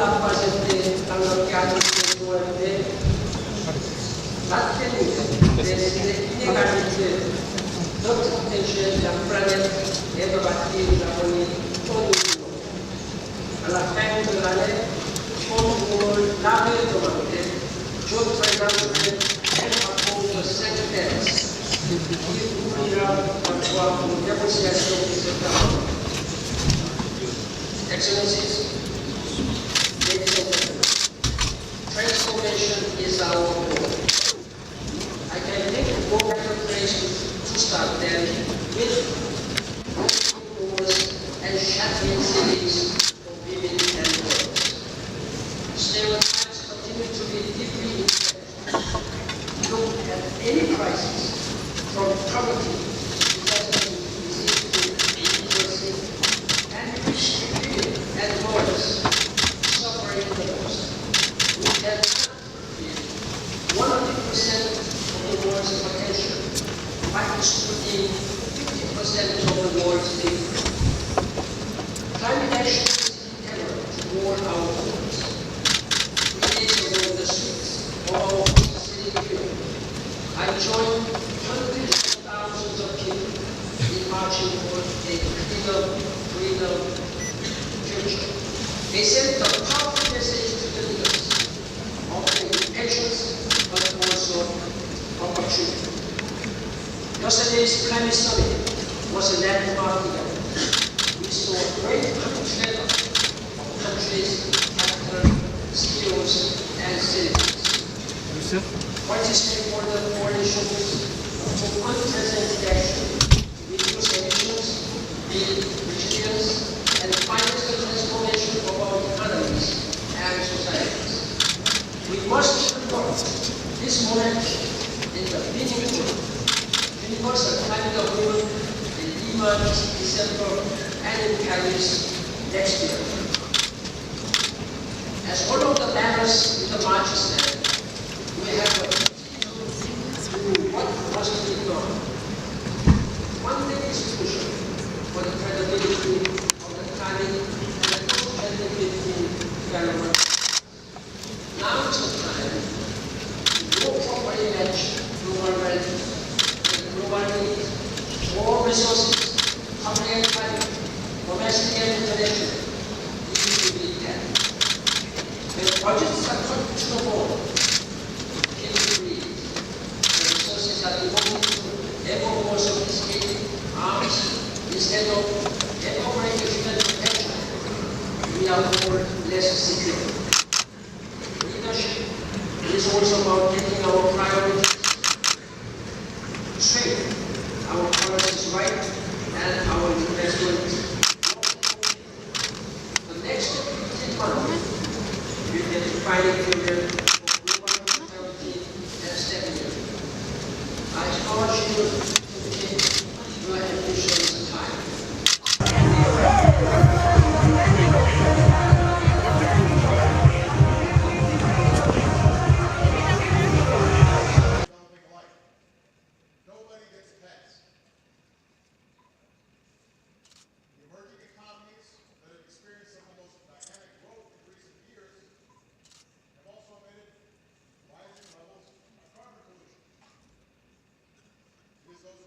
l'acqua stanno piano trattenute inegalmente non la planet e dovattiva con il ognuno. Alla fine della legge, ognuno la domande, ciò presente è appunto sentenza. Excellencies, ladies and gentlemen, transformation is our goal. I can think of no better place to start than with wars and shattering cities for women and girls. Stereotypes continue to be deeply entrenched. Look at any crisis, from poverty to disease to illiteracy, and and noise, suffering the most. We can forgive 100% of the world's potential by excluding 50% of the world's people. Climate action is integral to all our goals. 3 days ago in the streets of our city here, I joined hundreds of thousands of people in marching for a cleaner, greener future. They sent a powerful message to the leaders, offering patience but also opportunity. Yesterday's climate summit was a landmark event. We saw a great together of countries, capital, CEOs, and citizens. Participate for the coalitions took unprecedented action to reduce emissions, build resilience, and finance the transformation of our economies and societies. We must convert this moment in the meaningful universal climate agreement in Lima this December and in Paris next year. As one of the banners in the marches said, we have a what must be done. One thing is crucial for the credibility of the climate and the post-2015 development. Now is the time to more properly match global value and global needs, more resources, public and private, domestic and international, need to be tapped. When budgets are cut to the bone, that we want to ever more sophisticated arms instead of ever greater human protection. We are more less secure. Leadership is also about getting our priorities straight, our policies right, and our investments. The next 15 months will be a defining period for global prosperity and stability. I urge you to take your ambitions time. Nobody gets pets. The emerging economies that have experienced some of the most dynamic growth in recent years have also emitted rising levels of carbon pollution. It is those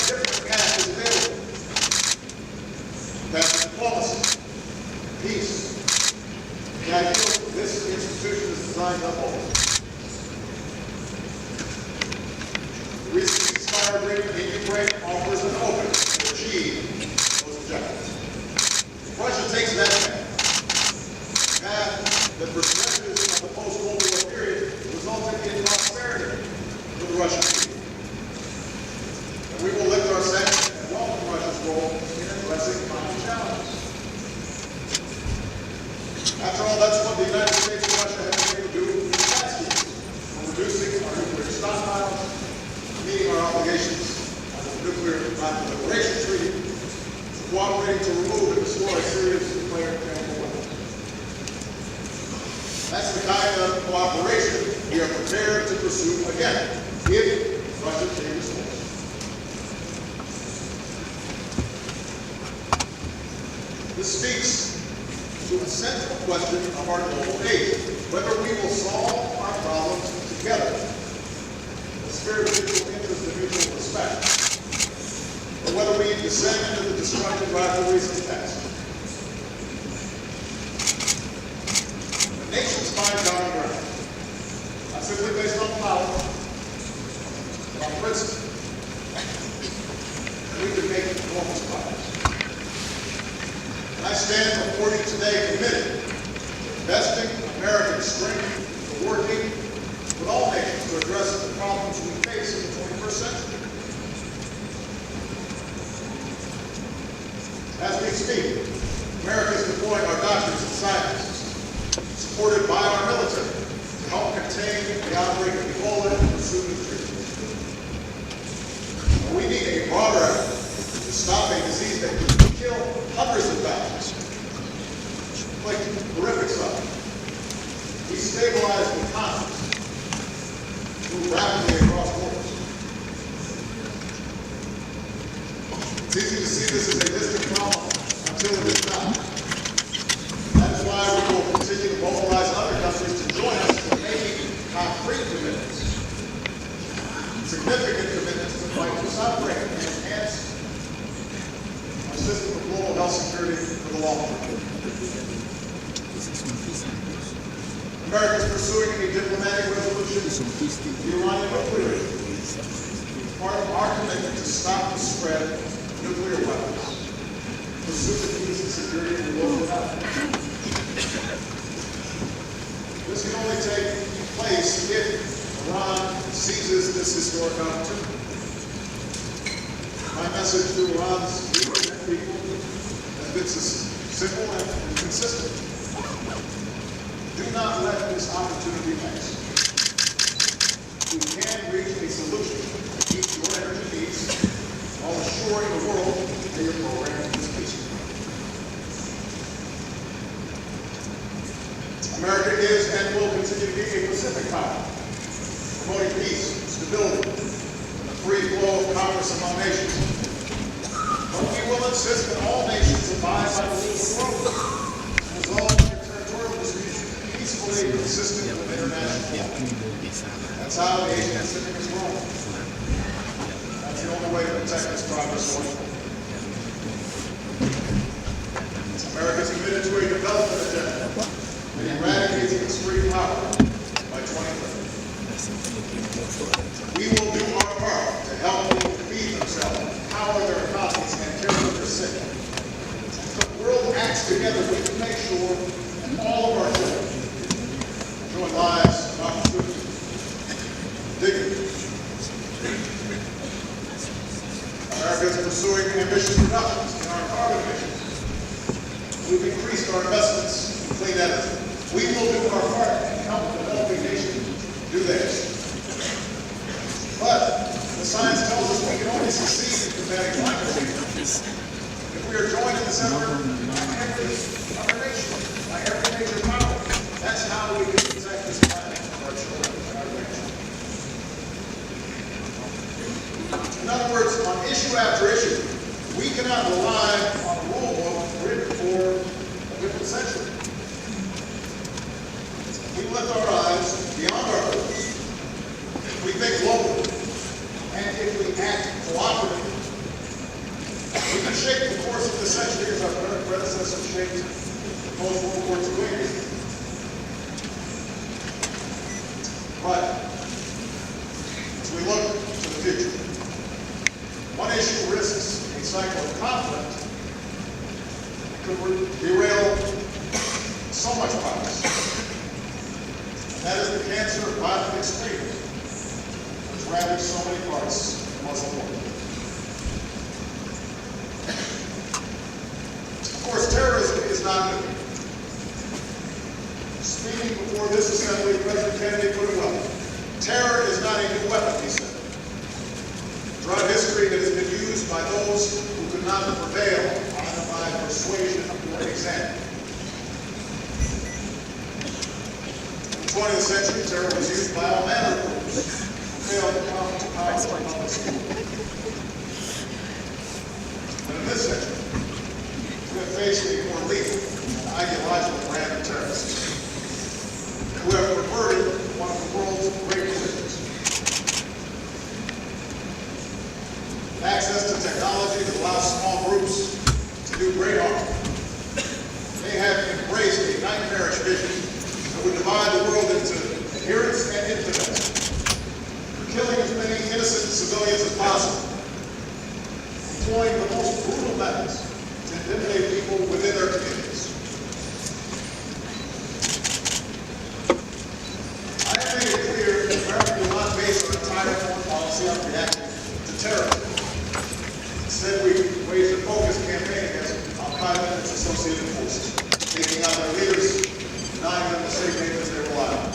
different path is available. That's diplomacy, peace, the ideal this institution is designed to uphold. The recent ceasefire agreement in Ukraine offers an opening to achieve those objectives. If Russia takes that path that for centuries of the post-Cold War period resulted in prosperity for the Russian people. And we will lift our sanctions and welcome Russia's role in addressing climate challenges. After all, that's what the United States and Russia have been able to do in the past years, from reducing our nuclear stockpiles, meeting our obligations under the Nuclear Non-Proliferation Treaty, to cooperating to remove and destroy serious nuclear chemical weapons. That's the kind of cooperation we are prepared to pursue again, if Russia changes course. This speaks to a central question of our global age, whether we will solve our problems together, the spirit of mutual interest and mutual respect, or whether we descend into the destructive rivalries of the past. The nations find common ground, not simply based on power, but on principle, and we can make enormous progress. I stand before you today committed to investing American strength to working with all nations to address the problems we face in the 21st century. As we speak, America is deploying our doctors and scientists, supported by our military, to help contain the outbreak of Ebola and pursue new treatments. We need a broader effort to stop a disease that could kill hundreds of thousands, like horrific suffering. We stabilize the economies, move rapidly across borders. It's easy to see this as a distant problem until it is not. That is why we will continue to mobilize other countries to join us in making concrete commitments, significant commitments to fight this outbreak and enhance our system of global health security for the long term. America is pursuing a diplomatic resolution to the Iranian nuclear issue. It's part of our commitment to stop the spread of nuclear weapons, pursue the peace and security of the world without it. This can only take place if Iran seizes this historic opportunity. My message to Iran's leaders and people has been simple and consistent. Do not let this opportunity pass. We can reach a solution to meet your energy needs while assuring the world that your program is peaceful. America is and will continue to be a Pacific power, promoting peace, stability, and the free flow of commerce among nations. But we will insist that all nations abide by the rules of the world and resolve their territorial disputes peacefully consistent with international law. That's how the Asian Pacific is growing. That's the only way to protect this progress going forward. America is committed to a development agenda and eradicating extreme power by 2030. We will do our part to help people feed themselves, empower their economies, and care for their sick. As the world acts together, we can make sure that all of our children enjoy lives of opportunity, dignity. America is pursuing ambitious reductions in our carbon emissions. We've increased our investments in clean energy. We will do our part and help developing nations do theirs. But the science tells us we can only succeed in combating climate change if we are joined in this effort by every other nation, by every major power. That's how we can protect this planet for our children and our grandchildren. In other words, on issue after issue, we cannot rely on a rule book written for a different century. We lift our eyes beyond our borders. We think globally. collectively act cooperatively, we can shape the course of the century as our predecessors shaped post-World War II England. But as we look to the future, one issue risks a cycle of conflict that could derail so much progress. And that is the cancer of violent extremism, which ravaged so many parts of the Muslim world. Of course, terrorism is not new. Speaking before this assembly, President Kennedy put it well. Terror is not a new weapon, he said. Throughout history, it has been used by those who could not prevail either by persuasion or example. In the 20th century, terror was used by all manner of groups who failed to come to power in public school. But in this century, we have faced a more lethal and ideological brand of terrorists who have perverted one of the world's great religions. Access to technology that allows small groups to do great harm. They have embraced a nightmarish vision that would divide the world into adherents and infidels, killing as many innocent civilians as possible, employing the most brutal methods to intimidate people within their communities. I have made it clear that America will not base our entire foreign policy on reacting to terrorism. Instead, we waged a focused campaign against Al-Qaeda and its associated forces, taking out their leaders, denying them the safe havens they rely on.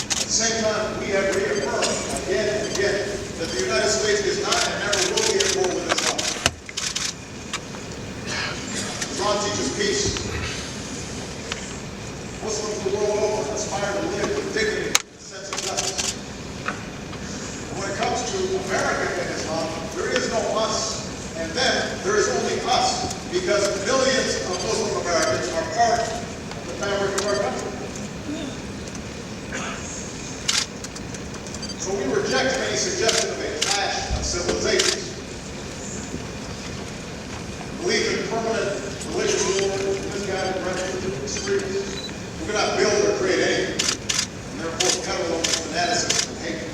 At the same time, we have reaffirmed again and again that the United States is not and never will be at war with Islam. Islam teaches peace. Muslims the world over aspire to live with dignity and a sense of justice. When it comes to America and Islam, there is no us, and then there is only us, because millions of Muslim Americans are part of the fabric of our country. So we reject any suggestion of a clash of civilizations. Belief in permanent religious war, misguided rhetoric, extremism. We cannot build or create anything, and therefore peddle over fanaticism and hate.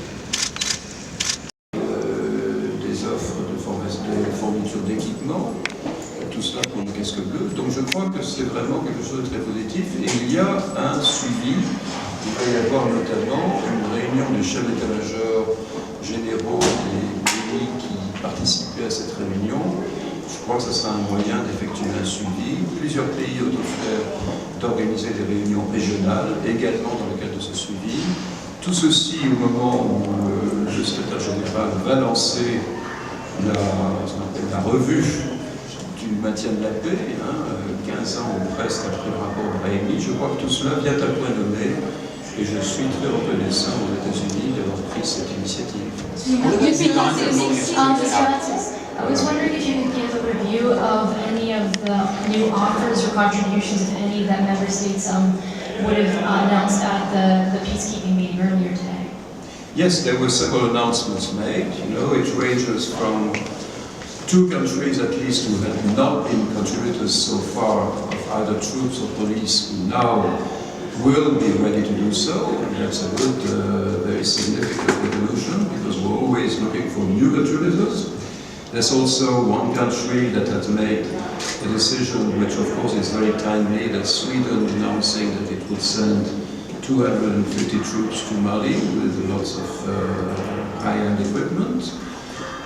Des offres de fourniture d'équipement, tout cela pour le casque bleu. Donc je crois que c'est vraiment quelque chose de très positif. Et il y a un suivi. Il va y avoir notamment une réunion des chefs d'état-major généraux des pays qui participaient à cette réunion. Je crois que ce sera un moyen d'effectuer un suivi. Plusieurs pays ont offert d'organiser des réunions régionales, également dans le cadre de ce suivi. Tout ceci au moment où le secrétaire général va lancer ce qu'on appelle la revue du maintien de la paix, 15 ans ou presque après le rapport de Brahimi. Je crois que tout cela vient à point nommé et je suis très reconnaissant aux États-Unis d'avoir pris cette initiative. I was wondering if you could give a review of any of the new offers or contributions, if any, that member states would have announced at the peacekeeping meeting earlier today. Yes, there were several announcements made. You know, it ranges from 2 countries at least who have not been contributors so far of either troops or police who now will be ready to do so. And that's a good, very significant evolution because we're always looking for new contributors. There's also one country that has made a decision, which of course is very timely, that's Sweden announcing that it would send 250 troops to Mali with lots of high-end equipment.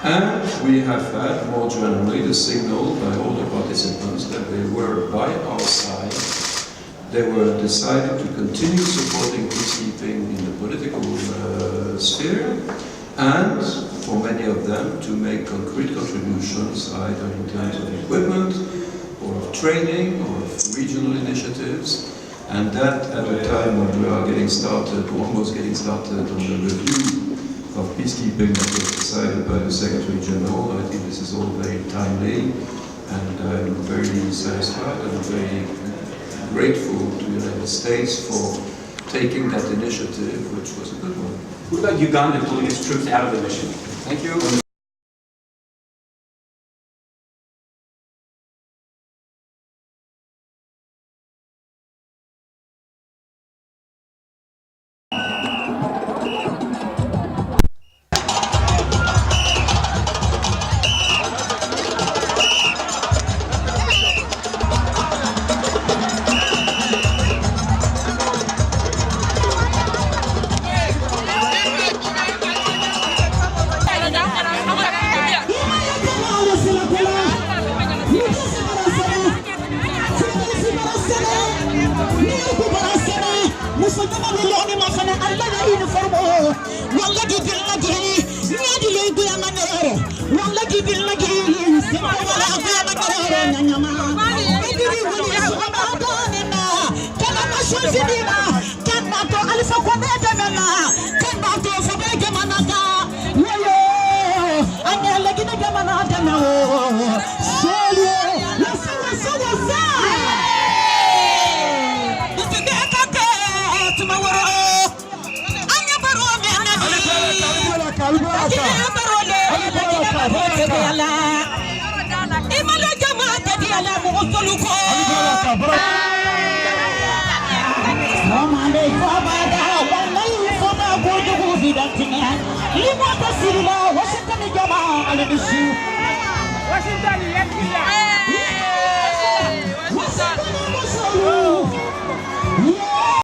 And we have had, more generally, the signal by all the participants that they were by our side. They were deciding to continue supporting peacekeeping in the political sphere, and for many of them to make concrete contributions either in terms of equipment or of training or of regional initiatives, and that at a time when we are getting started, almost getting started on the review of peacekeeping that was decided by the Secretary General. I think this is all very timely, and I'm very satisfied and very grateful to the United States for taking that initiative, which was a good one. What about Uganda pulling its troops out of the mission? Thank you. Washington